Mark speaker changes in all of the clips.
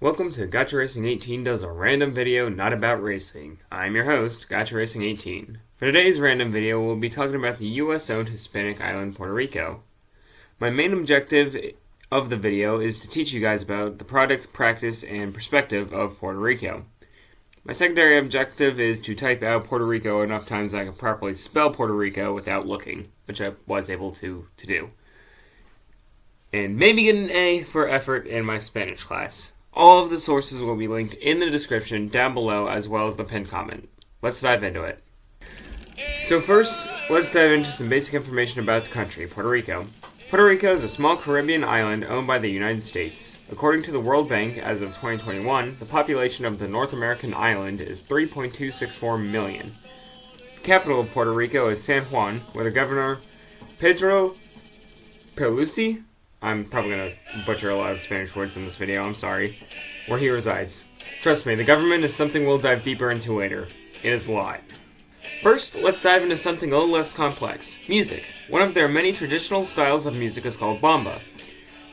Speaker 1: Welcome to Gotcha Racing 18 does a random video not about racing. I'm your host, Gotcha Racing 18. For today's random video, we'll be talking about the US-owned Hispanic island, Puerto Rico. My main objective of the video is to teach you guys about the product, practice, and perspective of Puerto Rico. My secondary objective is to type out Puerto Rico enough times I can properly spell Puerto Rico without looking, which I was able to do. And maybe get an A for effort in my Spanish class. All of the sources will be linked in the description down below as well as the pinned comment. Let's dive into it. So first, let's dive into some basic information about the country, Puerto Rico. Puerto Rico is a small Caribbean island owned by the United States. According to the World Bank, as of 2021, the population of the North American island is 3.264 million. The capital of Puerto Rico is San Juan, where the governor, Pedro Pierluisi, I'm probably going to butcher a lot of Spanish words in this video, I'm sorry, where he resides. Trust me, the government is something we'll dive deeper into later. It is a lot. First, let's dive into something a little less complex. Music. One of their many traditional styles of music is called bamba.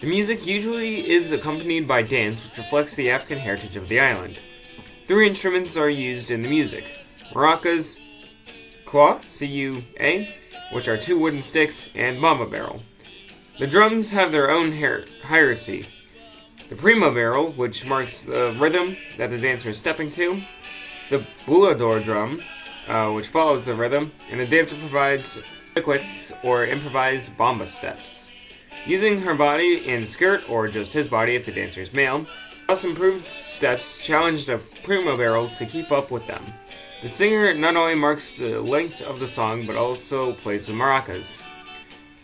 Speaker 1: The music usually is accompanied by dance, which reflects the African heritage of the island. 3 instruments are used in the music. Maracas, cua, C-U-A, which are 2 wooden sticks, and bamba barrel. The drums have their own hierarchy. The primo barrel, which marks the rhythm that the dancer is stepping to. The bulador drum, which follows the rhythm, and the dancer provides liquids or improvised bamba steps. Using her body and skirt, or just his body if the dancer is male, thus improved steps challenge the primo barrel to keep up with them. The singer not only marks the length of the song, but also plays the maracas.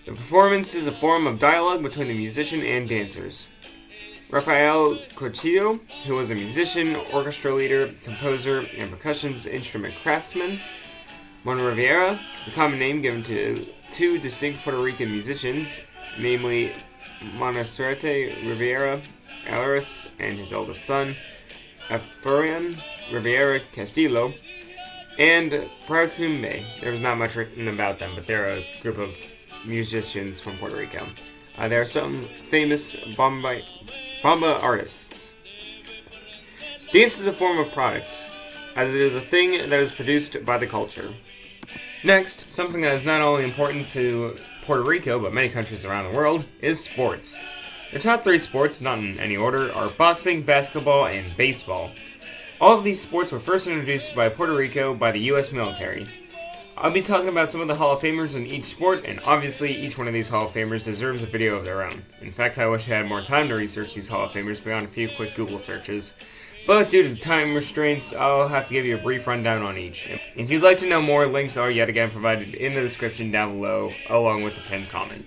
Speaker 1: The performance is a form of dialogue between the musician and dancers. Rafael Cortillo, who was a musician, orchestra leader, composer, and percussion instrument craftsman. Mon Rivera, the common name given to 2 distinct Puerto Rican musicians, namely Monserrate Rivera Alaris and his eldest son, Efrain Rivera Castillo, and Paracumbe. There was not much written about them, but they're a group of musicians from Puerto Rico. There are some famous bamba artists. Dance is a form of product, as it is a thing that is produced by the culture. Next, something that is not only important to Puerto Rico, but many countries around the world, is sports. The top 3 sports, not in any order, are boxing, basketball, and baseball. All of these sports were first introduced by Puerto Rico by the U.S. military. I'll be talking about some of the Hall of Famers in each sport, and obviously each one of these Hall of Famers deserves a video of their own. In fact, I wish I had more time to research these Hall of Famers beyond a few quick Google searches. But due to time restraints, I'll have to give you a brief rundown on each. If you'd like to know more, links are yet again provided in the description down below, along with the pinned comment.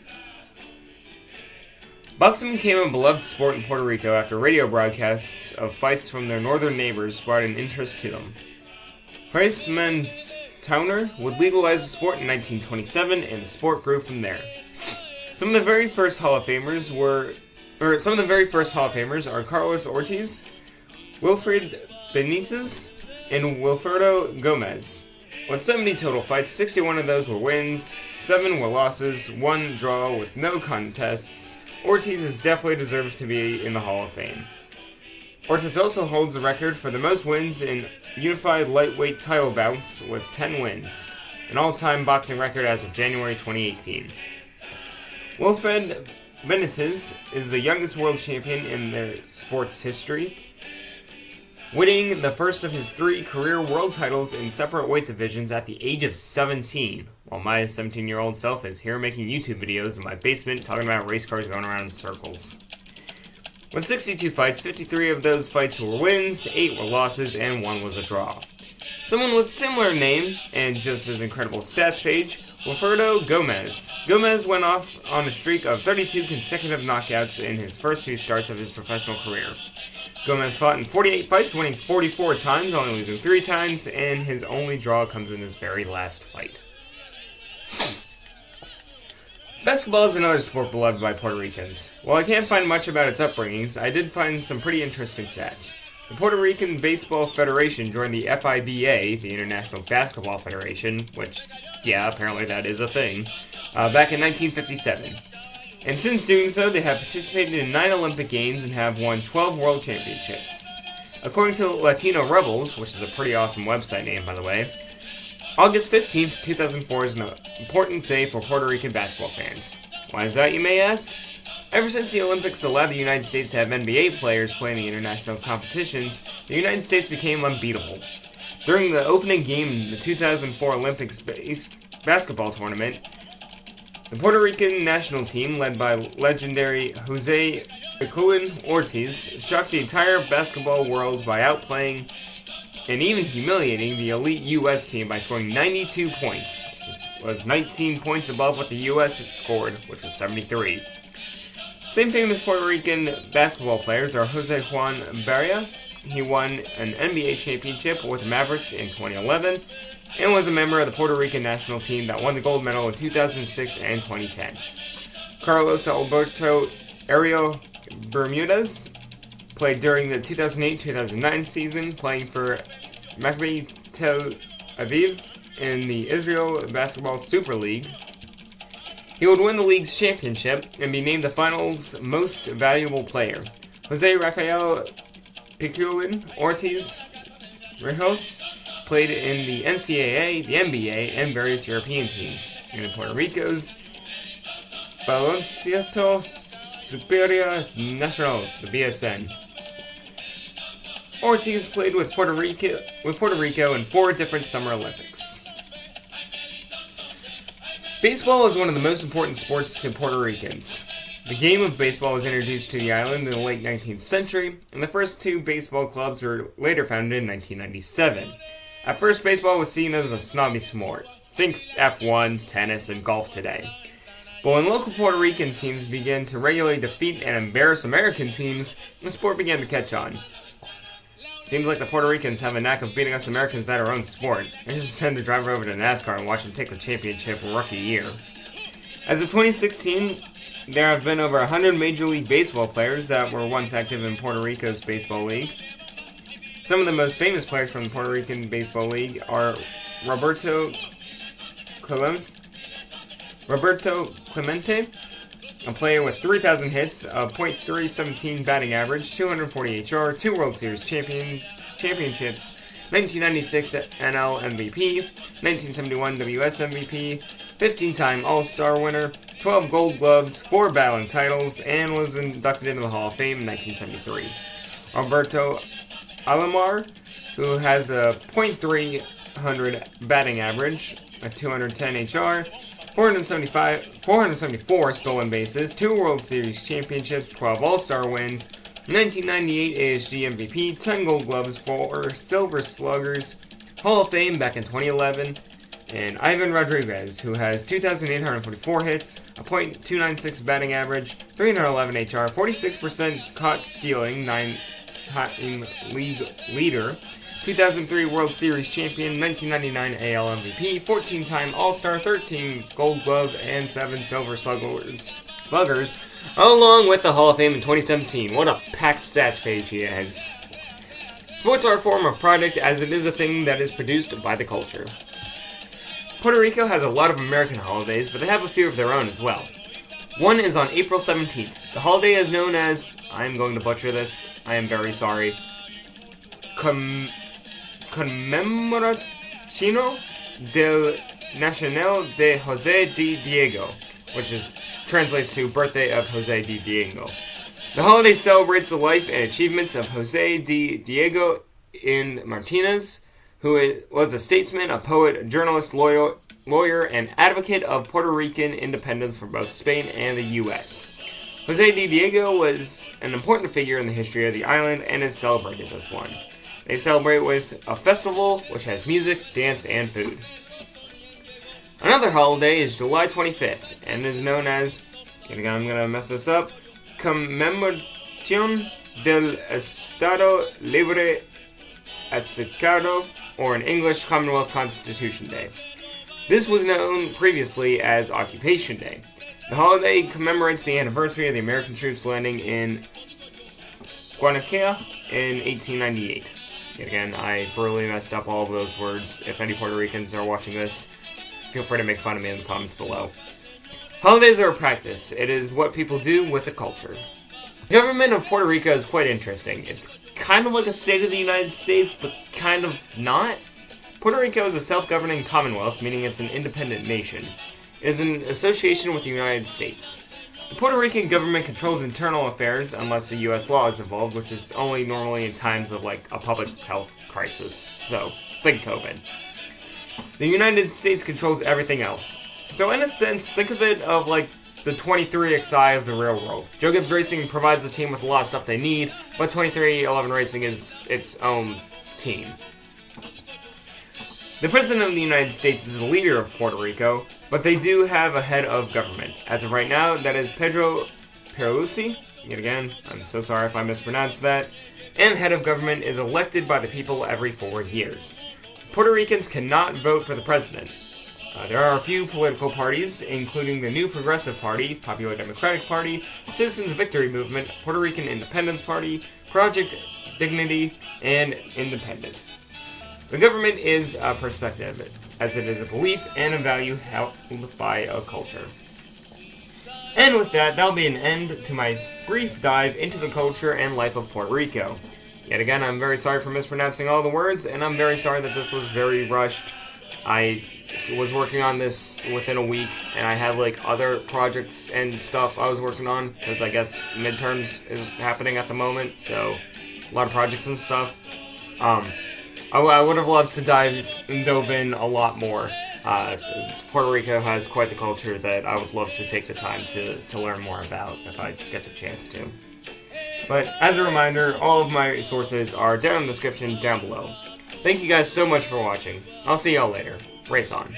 Speaker 1: Boxing became a beloved sport in Puerto Rico after radio broadcasts of fights from their northern neighbors brought an interest to them. Towner would legalize the sport in 1927, and the sport grew from there. Some of the very first Hall of Famers are Carlos Ortiz, Wilfred Benitez, and Wilfredo Gomez. With 70 total fights, 61 of those were wins, 7 were losses, 1 draw with no contests. Ortiz is definitely deserves to be in the Hall of Fame. Ortiz also holds the record for the most wins in unified lightweight title bouts with 10 wins, an all-time boxing record as of January 2018. Wilfred Benitez is the youngest world champion in their sports history, winning the first of his 3 career world titles in separate weight divisions at the age of 17, while my 17-year-old self is here making YouTube videos in my basement talking about race cars going around in circles. With 62 fights, 53 of those fights were wins, 8 were losses, and 1 was a draw. Someone with similar name, and just as incredible stats page, Wilfredo Gomez. Gomez went off on a streak of 32 consecutive knockouts in his first few starts of his professional career. Gomez fought in 48 fights, winning 44 times, only losing 3 times, and his only draw comes in his very last fight. Basketball is another sport beloved by Puerto Ricans. While I can't find much about its upbringings, I did find some pretty interesting stats. The Puerto Rican Baseball Federation joined the FIBA, the International Basketball Federation, which, yeah, apparently that is a thing, back in 1957. And since doing so, they have participated in 9 Olympic Games and have won 12 World Championships. According to Latino Rebels, which is a pretty awesome website name, by the way, August 15th, 2004 is an important day for Puerto Rican basketball fans. Why is that, you may ask? Ever since the Olympics allowed the United States to have NBA players play in the international competitions, the United States became unbeatable. During the opening game in the 2004 Olympics basketball tournament, the Puerto Rican national team, led by legendary Jose Piculín Ortiz, shocked the entire basketball world by outplaying and even humiliating the elite U.S. team by scoring 92 points, which was 19 points above what the U.S. scored, which was 73. Same famous Puerto Rican basketball players are Jose Juan Barria. He won an NBA championship with the Mavericks in 2011 and was a member of the Puerto Rican national team that won the gold medal in 2006 and 2010. Carlos Alberto Ario Bermudez played during the 2008-2009 season, playing for Maccabi Tel Aviv in the Israel Basketball Super League. He would win the league's championship and be named the finals most valuable player. Jose Rafael Piculín Ortiz Rejos played in the NCAA, the NBA, and various European teams. And in Puerto Rico's Baloncesto Superior Nacionales, the BSN. Ortiz played with Puerto Rico in 4 different Summer Olympics. Baseball is one of the most important sports to Puerto Ricans. The game of baseball was introduced to the island in the late 19th century, and the first 2 baseball clubs were later founded in 1997. At first, baseball was seen as a snobby sport. Think F1, tennis, and golf today. But when local Puerto Rican teams began to regularly defeat and embarrass American teams, the sport began to catch on. Seems like the Puerto Ricans have a knack of beating us Americans at our own sport. I just tend to drive over to NASCAR and watch them take the championship rookie year. As of 2016, there have been over 100 Major League Baseball players that were once active in Puerto Rico's Baseball League. Some of the most famous players from the Puerto Rican Baseball League are Roberto Clemente, a player with 3,000 hits, a .317 batting average, 240 HR, 2 World Series championships, 1996 NL MVP, 1971 WS MVP, 15-time All-Star winner, 12 Gold Gloves, 4 battling titles, and was inducted into the Hall of Fame in 1973. Alberto Alomar, who has a .300 batting average, a 210 HR, 474 stolen bases, 2 World Series championships, 12 All-Star wins, 1998 ASG MVP, 10 Gold Gloves, 4 Silver Sluggers, Hall of Fame back in 2011, and Ivan Rodriguez, who has 2,844 hits, a .296 batting average, 311 HR, 46% caught stealing, 9-time league leader, 2003 World Series champion, 1999 AL MVP, 14-time All-Star, 13 Gold Glove, and 7 Silver Sluggers, along with the Hall of Fame in 2017. What a packed stats page he has. Sports are a form of product, as it is a thing that is produced by the culture. Puerto Rico has a lot of American holidays, but they have a few of their own as well. One is on April 17th. The holiday is known as, I'm going to butcher this, I am very sorry, Conmemoración del Nacional de José D. Diego, which translates to Birthday of José D. Diego. The holiday celebrates the life and achievements of José D. Diego in Martinez, who was a statesman, a poet, a journalist, lawyer, and advocate of Puerto Rican independence from both Spain and the U.S. José D. Diego was an important figure in the history of the island and is celebrated as one. They celebrate with a festival which has music, dance, and food. Another holiday is July 25th and is known as, I'm going to mess this up, Conmemoración del Estado Libre Asociado, or in English, Commonwealth Constitution Day. This was known previously as Occupation Day. The holiday commemorates the anniversary of the American troops landing in Guanacaste in 1898. Again, I brutally messed up all of those words. If any Puerto Ricans are watching this, feel free to make fun of me in the comments below. Holidays are a practice. It is what people do with a culture. The government of Puerto Rico is quite interesting. It's kind of like a state of the United States, but kind of not. Puerto Rico is a self-governing commonwealth, meaning it's an independent nation. It is in association with the United States. The Puerto Rican government controls internal affairs unless the U.S. law is involved, which is only normally in times of like a public health crisis. So, think COVID. The United States controls everything else. So in a sense, think of it of like the 23XI of the real world. Joe Gibbs Racing provides the team with a lot of stuff they need, but 2311 Racing is its own team. The President of the United States is the leader of Puerto Rico, but they do have a head of government. As of right now, that is Pedro Pierluisi. Yet again, I'm so sorry if I mispronounced that. And head of government is elected by the people every 4 years. Puerto Ricans cannot vote for the president. There are a few political parties, including the New Progressive Party, Popular Democratic Party, Citizens Victory Movement, Puerto Rican Independence Party, Project Dignity, and Independent. The government is a perspective, as it is a belief and a value held by a culture. And with that, that'll be an end to my brief dive into the culture and life of Puerto Rico. Yet again, I'm very sorry for mispronouncing all the words, and I'm very sorry that this was very rushed. I was working on this within a week, and I had like other projects and stuff I was working on, because I guess midterms is happening at the moment, so a lot of projects and stuff. I would have loved to dove in a lot more. Puerto Rico has quite the culture that I would love to take the time to learn more about if I get the chance to. But as a reminder, all of my sources are down in the description down below. Thank you guys so much for watching. I'll see y'all later. Race on.